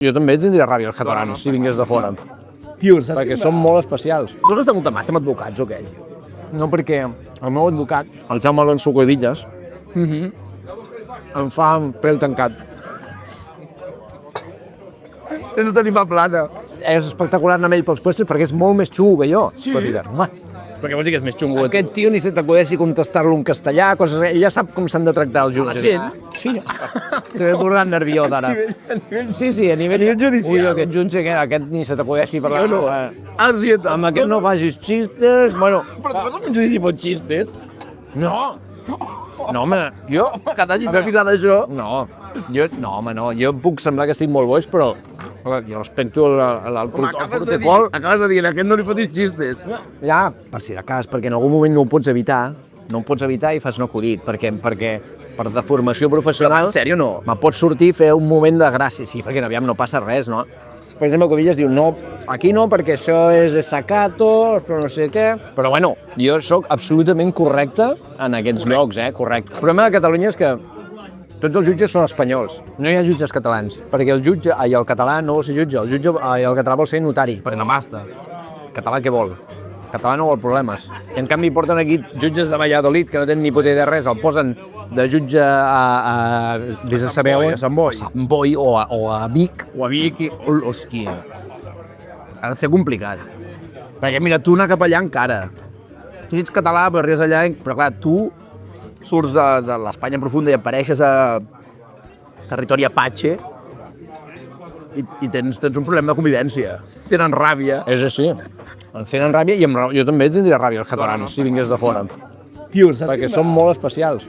Jo també tindria ràbia als catalans si vingués de fora, Tio, saps perquè són molt especials. Tu has molta mà, estem advocats o què? No perquè el meu advocat, el Jaume Alonso Cuevillas, em fa un pèl tancat. Tens d'animar plana. És espectacular anar amb ell pels puestos perquè és molt més xungo que jo. Sí? Però diràs, home, Perquè vols dir que és més xungo. aquest tio ni se t'acudeixi contestar-lo en castellà, coses... Ell ja sap com s'han de tractar els jutges. Sí. Se m'he posat nerviós ara. Sí, a nivell judicial. Ui, aquest jutge, aquest ni se t'acudeixi parlar. Jo no. Amb aquest no facis xistes, bueno... Però tu vas a un judici per xistes? No, home, jo... Que t'hagis d'avisar d'això? No, jo puc semblar que estic molt boig, però jo respecto el protocol. Acabes de dir, a aquest no li fotis xistes. Ja, per si de cas, perquè en algun moment no ho pots evitar, i fas no acudit, perquè per deformació professional... En sèrio, no? Me pot sortir fer un moment de gràcia, sí, perquè aviam no passa res, no? Per exemple, Cuevillas diu, no, aquí no, perquè això és desacato, però no sé què... Però bueno, jo sóc absolutament correcte en aquests llocs, correcte. El problema de Catalunya és que tots els jutges són espanyols, no hi ha jutges catalans, perquè el català no vol ser jutge, el català vol ser notari. Per la masta. El català què vol? El català no vol problemes. I en canvi porten aquí jutges de Valladolid que no tenen ni puta idea de res, el posen de jutge vés a saber a Sant Boi. Sant Boi o a Vic. O a Vic, hòstia. Ha de ser complicat. Perquè mira, tu anar cap allà encara. Tu ets català, però arribes allà, però clar, tu surts de l'Espanya profunda i apareixes a territori Apache i tens un problema de convivència. Tenen ràbia. És així. Em tenen ràbia i jo també tindria ràbia als catalans si vingués de fora, Tio, saps perquè són molt especials.